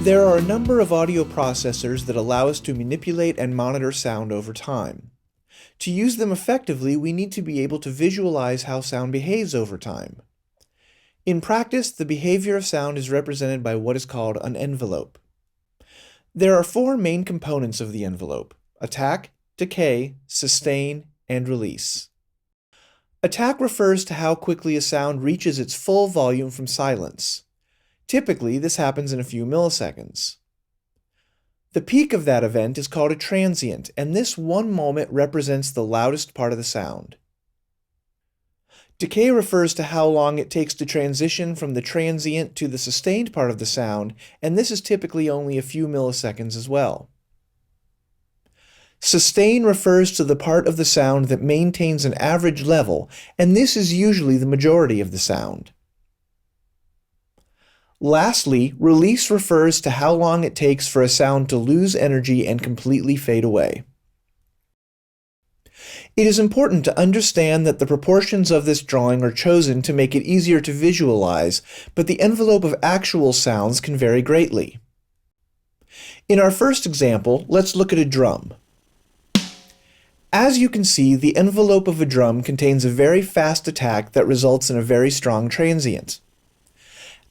There are a number of audio processors that allow us to manipulate and monitor sound over time. To use them effectively, we need to be able to visualize how sound behaves over time. In practice, the behavior of sound is represented by what is called an envelope. There are four main components of the envelope: attack, decay, sustain, and release. Attack refers to how quickly a sound reaches its full volume from silence. Typically, this happens in a few milliseconds. The peak of that event is called a transient, and this one moment represents the loudest part of the sound. Decay refers to how long it takes to transition from the transient to the sustained part of the sound, and this is typically only a few milliseconds as well. Sustain refers to the part of the sound that maintains an average level, and this is usually the majority of the sound. Lastly, release refers to how long it takes for a sound to lose energy and completely fade away. It is important to understand that the proportions of this drawing are chosen to make it easier to visualize, but the envelope of actual sounds can vary greatly. In our first example, let's look at a drum. As you can see, the envelope of a drum contains a very fast attack that results in a very strong transient.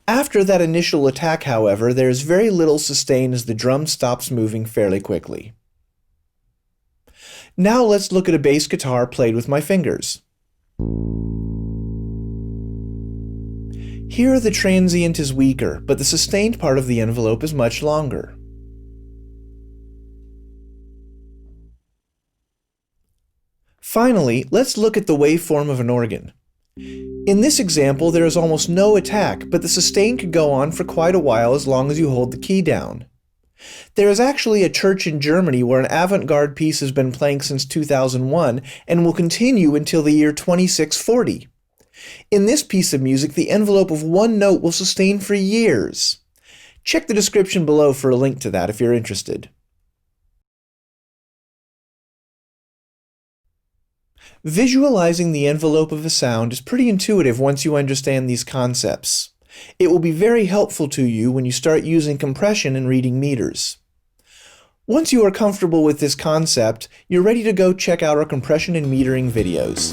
After that initial attack, however, there is very little sustain as the drum stops moving fairly quickly. Now let's look at a bass guitar played with my fingers. Here the transient is weaker, but the sustained part of the envelope is much longer. Finally, let's look at the waveform of an organ. In this example, there is almost no attack, but the sustain could go on for quite a while as long as you hold the key down. There is actually a church in Germany where an avant-garde piece has been playing since 2001 and will continue until the year 2640. In this piece of music, the envelope of one note will sustain for years. Check the description below for a link to that if you're interested. Visualizing the envelope of a sound is pretty intuitive once you understand these concepts. It will be very helpful to you when you start using compression and reading meters. Once you are comfortable with this concept, you're ready to go check out our compression and metering videos.